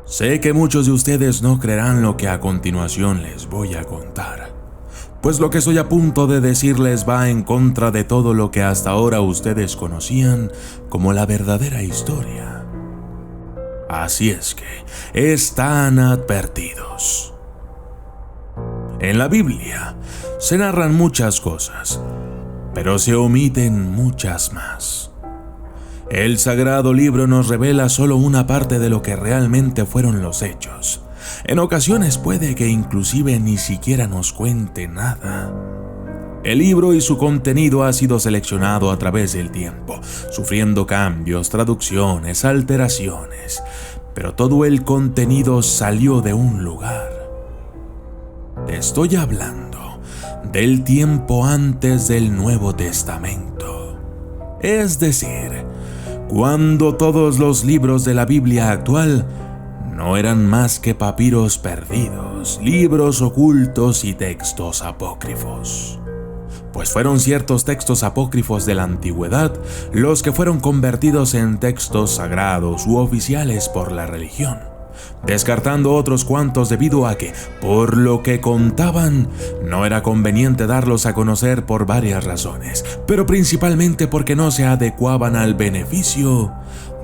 Sé que muchos de ustedes no creerán lo que a continuación les voy a contar, pues lo que estoy a punto de decirles va en contra de todo lo que hasta ahora ustedes conocían como la verdadera historia. Así es que están advertidos. En la Biblia se narran muchas cosas, pero se omiten muchas más. El sagrado libro nos revela solo una parte de lo que realmente fueron los hechos. En ocasiones puede que inclusive ni siquiera nos cuente nada. El libro y su contenido ha sido seleccionado a través del tiempo, sufriendo cambios, traducciones, alteraciones, pero todo el contenido salió de un lugar. Te estoy hablando del tiempo antes del Nuevo Testamento, es decir, cuando todos los libros de la Biblia actual no eran más que papiros perdidos, libros ocultos y textos apócrifos. Pues fueron ciertos textos apócrifos de la antigüedad los que fueron convertidos en textos sagrados u oficiales por la religión, descartando otros cuantos debido a que, por lo que contaban, no era conveniente darlos a conocer por varias razones, pero principalmente porque no se adecuaban al beneficio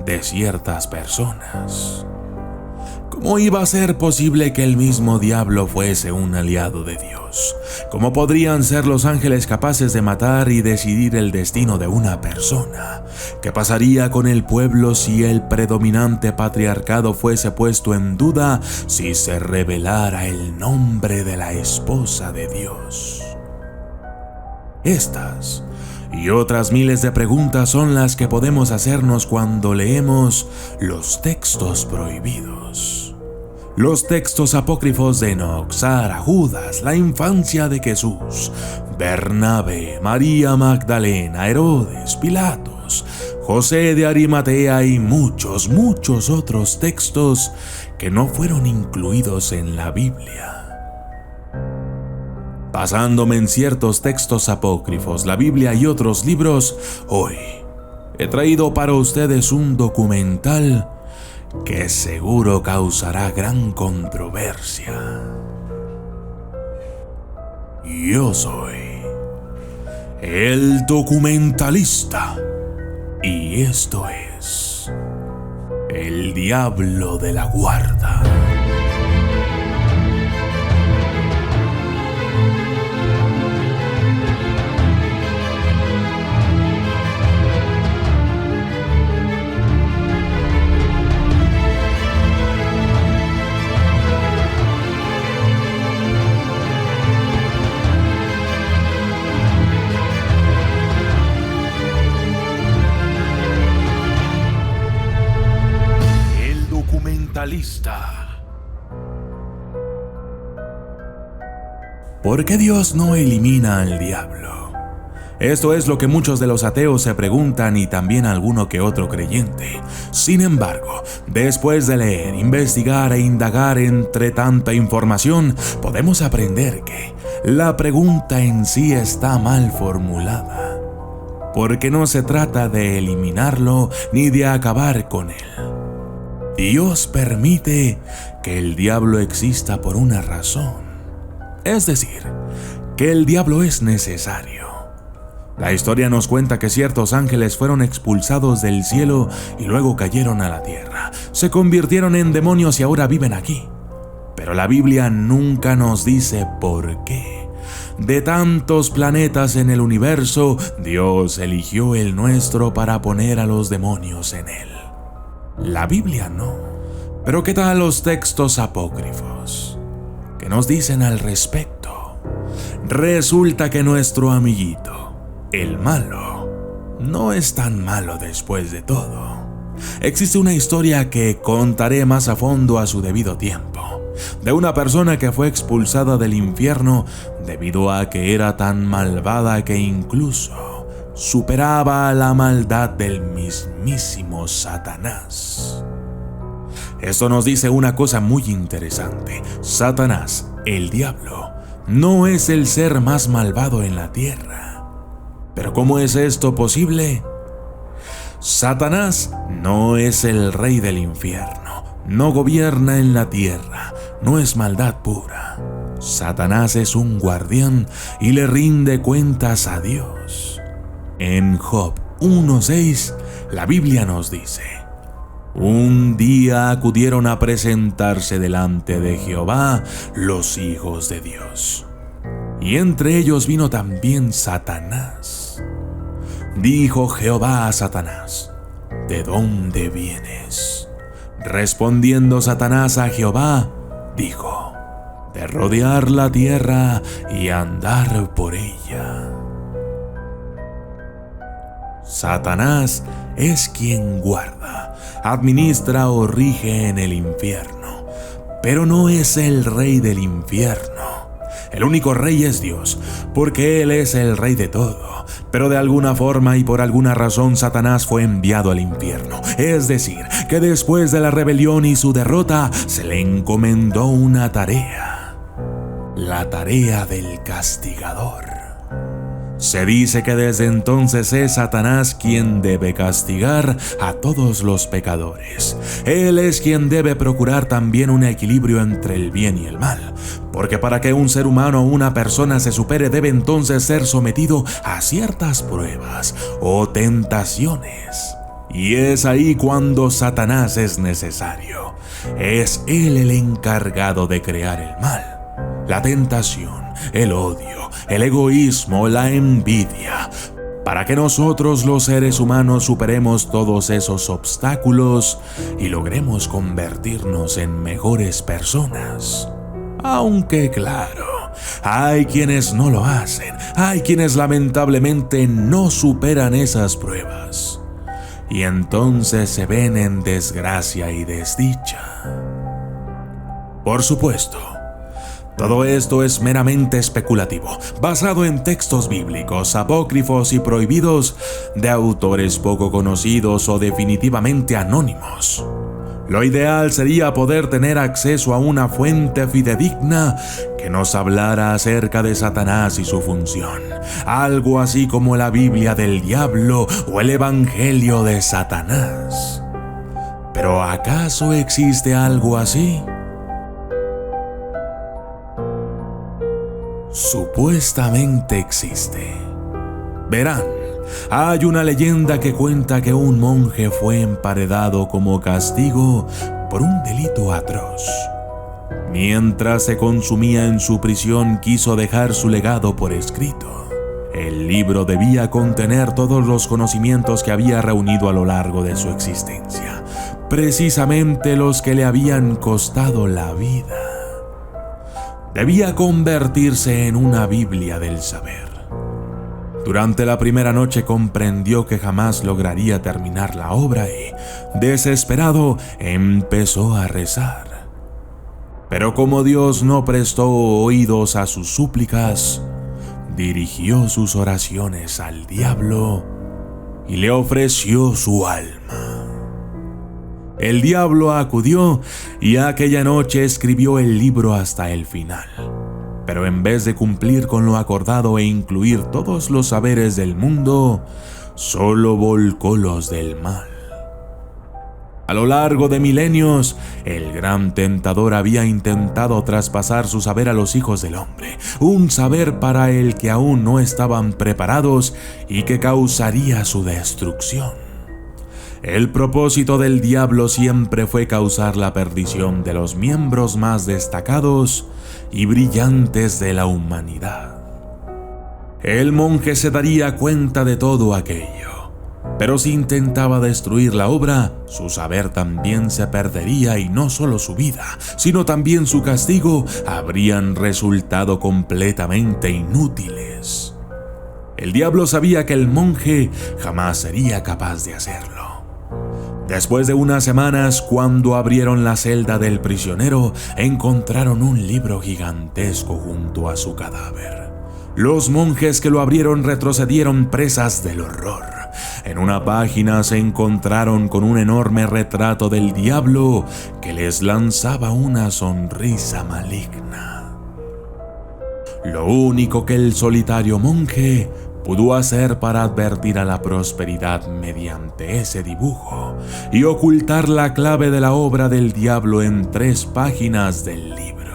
de ciertas personas. ¿Cómo iba a ser posible que el mismo diablo fuese un aliado de Dios? ¿Cómo podrían ser los ángeles capaces de matar y decidir el destino de una persona? ¿Qué pasaría con el pueblo si el predominante patriarcado fuese puesto en duda si se revelara el nombre de la esposa de Dios? Estas y otras miles de preguntas son las que podemos hacernos cuando leemos los textos prohibidos. Los textos apócrifos de Enoc, Sara, Judas, la infancia de Jesús, Bernabé, María Magdalena, Herodes, Pilatos, José de Arimatea y muchos otros textos que no fueron incluidos en la Biblia. Basándome en ciertos textos apócrifos, la Biblia y otros libros, hoy he traído para ustedes un documental que seguro causará gran controversia. Yo soy el documentalista y esto es El Diablo de la Guarda. ¿Por qué Dios no elimina al diablo? Esto es lo que muchos de los ateos se preguntan y también alguno que otro creyente. Sin embargo, después de leer, investigar e indagar entre tanta información, podemos aprender que la pregunta en sí está mal formulada, porque no se trata de eliminarlo ni de acabar con él. Dios permite que el diablo exista por una razón. Es decir, que el diablo es necesario. La historia nos cuenta que ciertos ángeles fueron expulsados del cielo y luego cayeron a la tierra. Se convirtieron en demonios y ahora viven aquí. Pero la Biblia nunca nos dice por qué. De tantos planetas en el universo, Dios eligió el nuestro para poner a los demonios en él. La Biblia no. Pero ¿qué tal los textos apócrifos? ¿Qué nos dicen al respecto? Resulta que nuestro amiguito, el malo, no es tan malo después de todo. Existe una historia que contaré más a fondo a su debido tiempo, de una persona que fue expulsada del infierno debido a que era tan malvada que incluso superaba la maldad del mismísimo Satanás. Esto nos dice una cosa muy interesante. Satanás, el diablo, no es el ser más malvado en la tierra. ¿Pero cómo es esto posible? Satanás no es el rey del infierno, no gobierna en la tierra, no es maldad pura. Satanás es un guardián y le rinde cuentas a Dios. En Job 1:6, la Biblia nos dice: un día acudieron a presentarse delante de Jehová los hijos de Dios, y entre ellos vino también Satanás. Dijo Jehová a Satanás: ¿de dónde vienes? Respondiendo Satanás a Jehová, dijo: de rodear la tierra y andar por ella. Satanás es quien guarda, administra o rige en el infierno, pero no es el rey del infierno. El único rey es Dios, porque Él es el rey de todo. Pero de alguna forma y por alguna razón Satanás fue enviado al infierno. Es decir, que después de la rebelión y su derrota, se le encomendó una tarea: la tarea del castigador. Se dice que desde entonces es Satanás quien debe castigar a todos los pecadores. Él es quien debe procurar también un equilibrio entre el bien y el mal, porque para que un ser humano o una persona se supere debe entonces ser sometido a ciertas pruebas o tentaciones. Y es ahí cuando Satanás es necesario. Es él el encargado de crear el mal, la tentación, el odio, el egoísmo, la envidia, para que nosotros los seres humanos superemos todos esos obstáculos y logremos convertirnos en mejores personas. Aunque claro, hay quienes no lo hacen, hay quienes lamentablemente no superan esas pruebas, y entonces se ven en desgracia y desdicha. Por supuesto, todo esto es meramente especulativo, basado en textos bíblicos, apócrifos y prohibidos de autores poco conocidos o definitivamente anónimos. Lo ideal sería poder tener acceso a una fuente fidedigna que nos hablara acerca de Satanás y su función, algo así como la Biblia del diablo o el Evangelio de Satanás. ¿Pero acaso existe algo así? Supuestamente existe. Verán, hay una leyenda que cuenta que un monje fue emparedado como castigo por un delito atroz. Mientras se consumía en su prisión, quiso dejar su legado por escrito. El libro debía contener todos los conocimientos que había reunido a lo largo de su existencia, precisamente los que le habían costado la vida. Debía convertirse en una Biblia del saber. Durante la primera noche comprendió que jamás lograría terminar la obra y, desesperado, empezó a rezar. Pero como Dios no prestó oídos a sus súplicas, dirigió sus oraciones al diablo y le ofreció su alma. El diablo acudió y aquella noche escribió el libro hasta el final. Pero en vez de cumplir con lo acordado e incluir todos los saberes del mundo, solo volcó los del mal. A lo largo de milenios, el gran tentador había intentado traspasar su saber a los hijos del hombre, un saber para el que aún no estaban preparados y que causaría su destrucción. El propósito del diablo siempre fue causar la perdición de los miembros más destacados y brillantes de la humanidad. El monje se daría cuenta de todo aquello, pero si intentaba destruir la obra, su saber también se perdería y no solo su vida, sino también su castigo habrían resultado completamente inútiles. El diablo sabía que el monje jamás sería capaz de hacerlo. Después de unas semanas, cuando abrieron la celda del prisionero, encontraron un libro gigantesco junto a su cadáver. Los monjes que lo abrieron retrocedieron presas del horror. En una página se encontraron con un enorme retrato del diablo que les lanzaba una sonrisa maligna. Lo único que el solitario monje pudo hacer para advertir a la prosperidad mediante ese dibujo y ocultar la clave de la obra del diablo en 3 páginas del libro.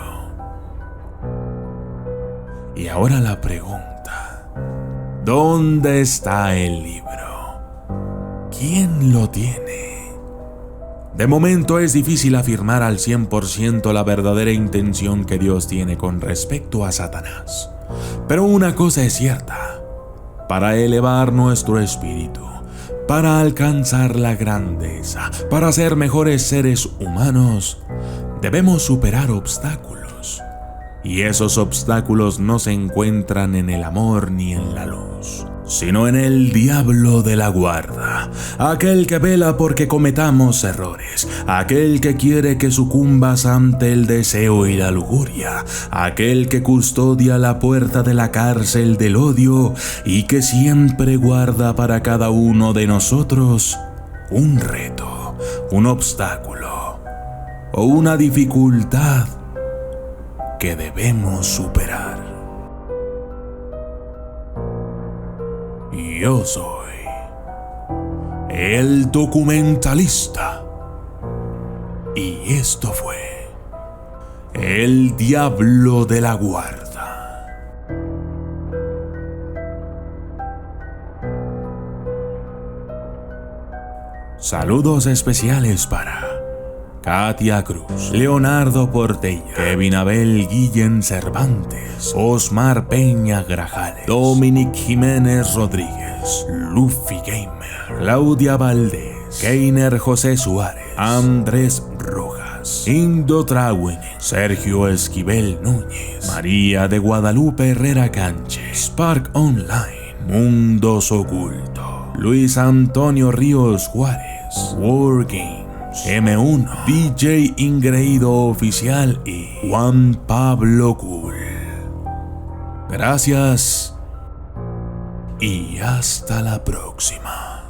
Y ahora la pregunta: ¿dónde está el libro? ¿Quién lo tiene? De momento es difícil afirmar al 100% la verdadera intención que Dios tiene con respecto a Satanás. Pero una cosa es cierta: para elevar nuestro espíritu, para alcanzar la grandeza, para ser mejores seres humanos, debemos superar obstáculos. Y esos obstáculos no se encuentran en el amor ni en la luz, sino en el diablo de la guarda, aquel que vela porque cometamos errores, aquel que quiere que sucumbas ante el deseo y la lujuria, aquel que custodia la puerta de la cárcel del odio y que siempre guarda para cada uno de nosotros un reto, un obstáculo o una dificultad que debemos superar. Yo soy el documentalista y esto fue El Diablo de la Guarda. Saludos especiales para Katia Cruz, Leonardo Portella, Kevin Abel Guillén Cervantes, Osmar Peña Grajales, Dominic Jiménez Rodríguez, Luffy Gamer, Claudia Valdés, Keiner José Suárez, Andrés Rojas, Indo Trawin, Sergio Esquivel Núñez, María de Guadalupe Herrera Canche, Spark Online, Mundos Oculto, Luis Antonio Ríos Juárez, Wargame, M1, DJ Ingreído Oficial y Juan Pablo Cool. Gracias y hasta la próxima.